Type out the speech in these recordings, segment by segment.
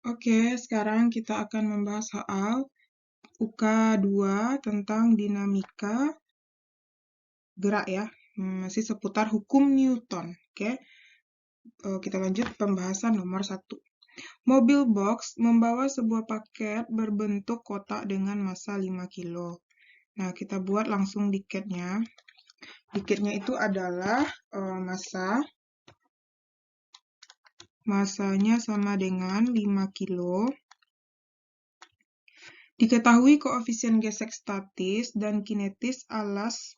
Oke, sekarang kita akan membahas soal UK 2 tentang dinamika gerak ya. Masih seputar hukum Newton. Oke, kita lanjut pembahasan nomor 1. Mobil box membawa sebuah paket berbentuk kotak dengan massa 5 kilo. Nah, kita buat langsung diketnya. Diketnya itu adalah massanya sama dengan 5 kilo. Diketahui koefisien gesek statis dan kinetis alas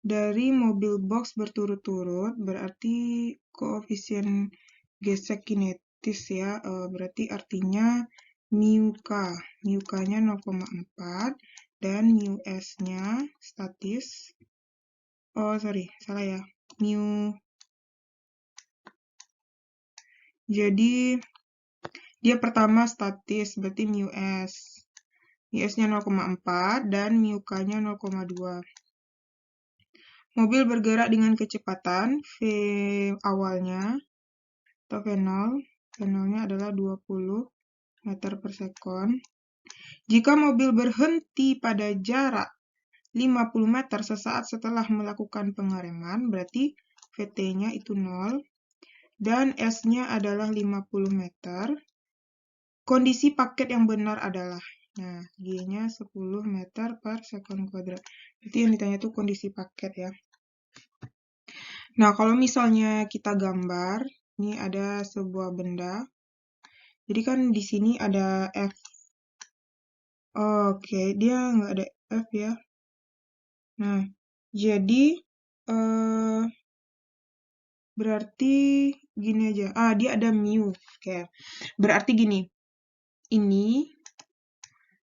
dari mobil box berturut-turut, berarti koefisien gesek kinetis ya, berarti artinya mu K. Mu K-nya 0,4 dan mu S-nya statis. Oh, sorry, salah ya. Jadi, dia pertama statis, berarti mu S. Mu S-nya 0,4 dan mu K-nya 0,2. Mobil bergerak dengan kecepatan V awalnya, atau V0. V0-nya adalah 20 meter per sekon. Jika mobil berhenti pada jarak 50 meter sesaat setelah melakukan pengereman, berarti VT-nya itu 0, dan S-nya adalah 50 meter. Kondisi paket yang benar adalah, nah, G-nya 10 meter per sekon kuadrat. Jadi yang ditanya itu kondisi paket ya. Nah, kalau misalnya kita gambar, ini ada sebuah benda. Jadi kan di sini ada F. Oke, dia nggak ada F ya. Nah, jadi berarti gini aja. Dia ada mu. Oke, berarti gini. Ini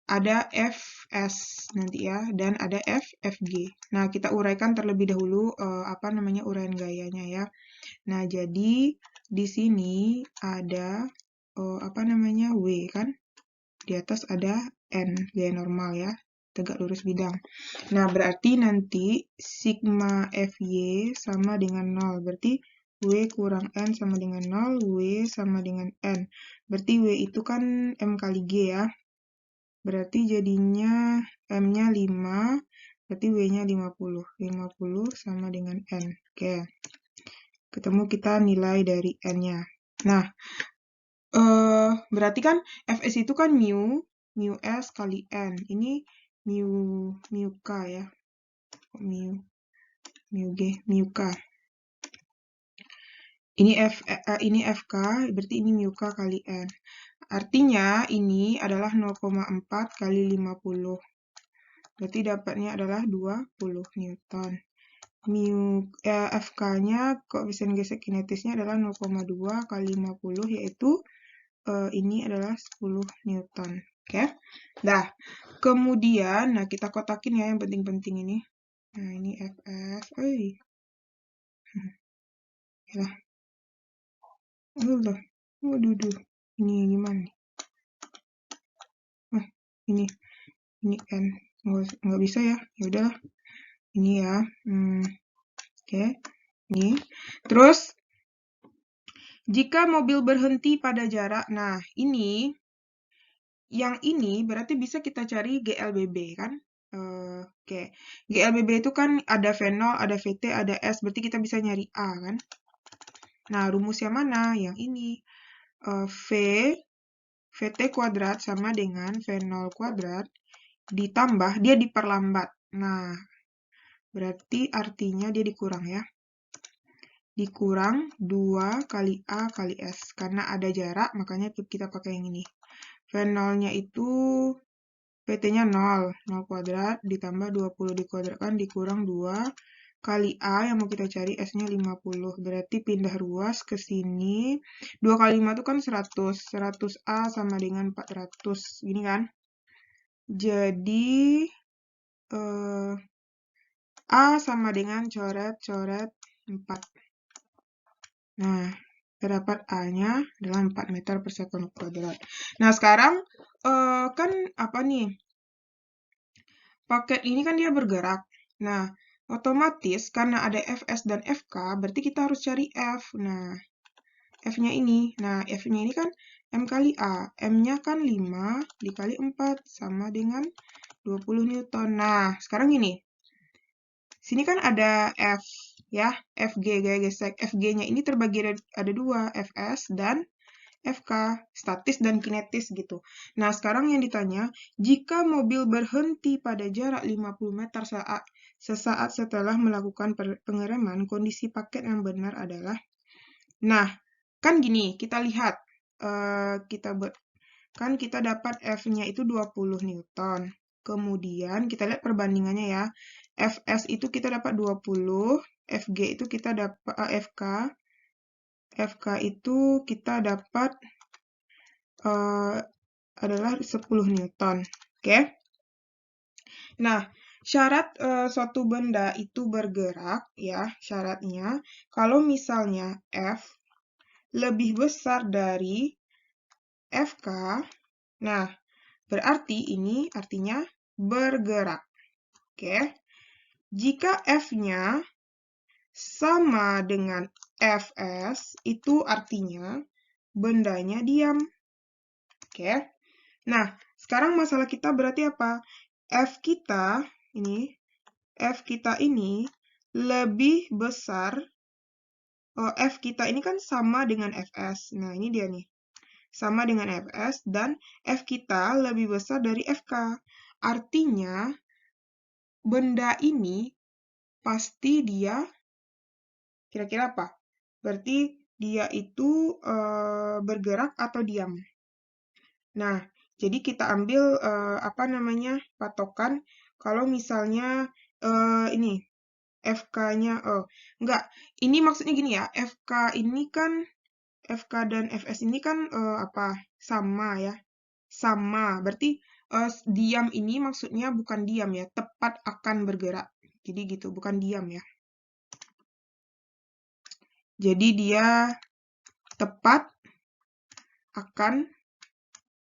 ada Fs nanti ya, dan ada Fg. Nah, kita uraikan terlebih dahulu uraian gayanya ya. Nah, jadi di sini ada W kan? Di atas ada N, gaya normal ya, tegak lurus bidang. Nah, berarti nanti sigma Fy sama dengan 0. Berarti W kurang N sama dengan 0, W sama dengan N. Berarti W itu kan M kali G ya. Berarti jadinya M-nya 5, berarti W-nya 50. 50 sama dengan N. Oke. Ketemu kita nilai dari N-nya. Nah, berarti kan Fs itu kan mu S kali N. Ini mu K ya. Mu G, mu K. Ini Fk, berarti ini mu K kali N. Artinya ini adalah 0,4 kali 50. Berarti dapatnya adalah 20 Newton. Fk-nya, koefisien gesek kinetisnya adalah 0,2 kali 50, yaitu ini adalah 10 Newton. Oke. Nah, kemudian, kita kotakin ya yang penting-penting ini. Nah, ini Fs. Ya. Allah. Waduh. Ini gimana nih? Ini N. Nggak bisa ya. Ya udahlah. Ini ya. Oke. Ini. Terus, jika mobil berhenti pada jarak, nah ini, yang ini berarti bisa kita cari GLBB kan? Oke. GLBB itu kan ada V0, ada VT, ada S, berarti kita bisa nyari A kan? Nah, rumusnya mana? Yang ini. VT kuadrat sama dengan V0 kuadrat ditambah, dia diperlambat. Nah, berarti artinya dia dikurang ya. Dikurang 2 kali A kali S. Karena ada jarak, makanya kita pakai yang ini. V0-nya itu VT-nya 0. 0 kuadrat ditambah 20 dikuadratkan dikurang 2 kali A yang mau kita cari S-nya 50. Berarti pindah ruas ke sini. 2 kali 5 itu kan 100. 100A sama dengan 400. Gini kan? Jadi A sama dengan coret-coret 4. Nah, terdapat A-nya adalah 4 meter per sekon kuadrat. Nah, sekarang kan apa nih? Paket ini kan dia bergerak. Nah, otomatis karena ada Fs dan Fk, berarti kita harus cari F. Nah, F-nya ini. Nah, F-nya ini kan M kali A. M-nya kan 5 dikali 4 sama dengan 20 Newton. Nah, sekarang gini. Sini kan ada F, ya. FG, gaya gesek. FG-nya ini terbagi ada dua, Fs dan FK, statis dan kinetis gitu. Nah, sekarang yang ditanya, jika mobil berhenti pada jarak 50 meter sesaat setelah melakukan pengereman, kondisi paket yang benar adalah. Nah, kan gini, kita lihat. Kan kita dapat F-nya itu 20 Newton. Kemudian kita lihat perbandingannya ya. Fs itu kita dapat 20, Fg itu kita dapat FK itu kita dapat adalah 10 Newton. Oke. Nah, syarat suatu benda itu bergerak ya, syaratnya kalau misalnya F lebih besar dari FK, nah berarti ini artinya bergerak. Oke. Jika F-nya sama dengan Fs, itu artinya bendanya diam. Oke. Nah, sekarang masalah kita berarti apa? F kita ini lebih besar. F kita ini kan sama dengan Fs. Nah, ini dia nih. Sama dengan Fs dan F kita lebih besar dari Fk. Artinya, benda ini pasti dia kira-kira apa? Berarti dia itu bergerak atau diam. Nah, jadi kita ambil patokan kalau misalnya ini FK-nya enggak, ini maksudnya gini ya, FK dan Fs ini kan sama ya. Sama. Berarti diam ini maksudnya bukan diam ya, tepat akan bergerak. Jadi gitu, bukan diam ya. Jadi dia tepat akan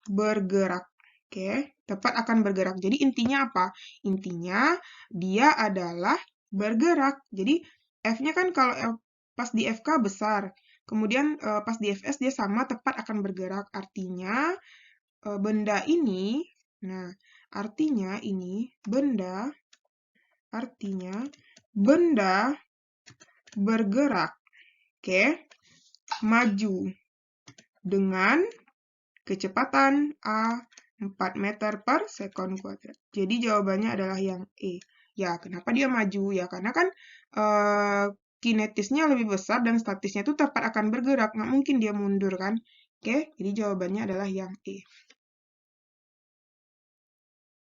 bergerak. Oke, tepat akan bergerak. Jadi intinya apa? Intinya dia adalah bergerak. Jadi F-nya kan kalau pas di FK besar. Kemudian pas di Fs dia sama tepat akan bergerak. Artinya benda ini, nah artinya ini benda bergerak. Oke, maju dengan kecepatan A 4 meter per sekon kuadrat. Jadi jawabannya adalah yang E. Ya, kenapa dia maju? Ya, karena kan kinetisnya lebih besar dan statisnya itu tepat akan bergerak. Nggak mungkin dia mundur kan? Oke, jadi jawabannya adalah yang E.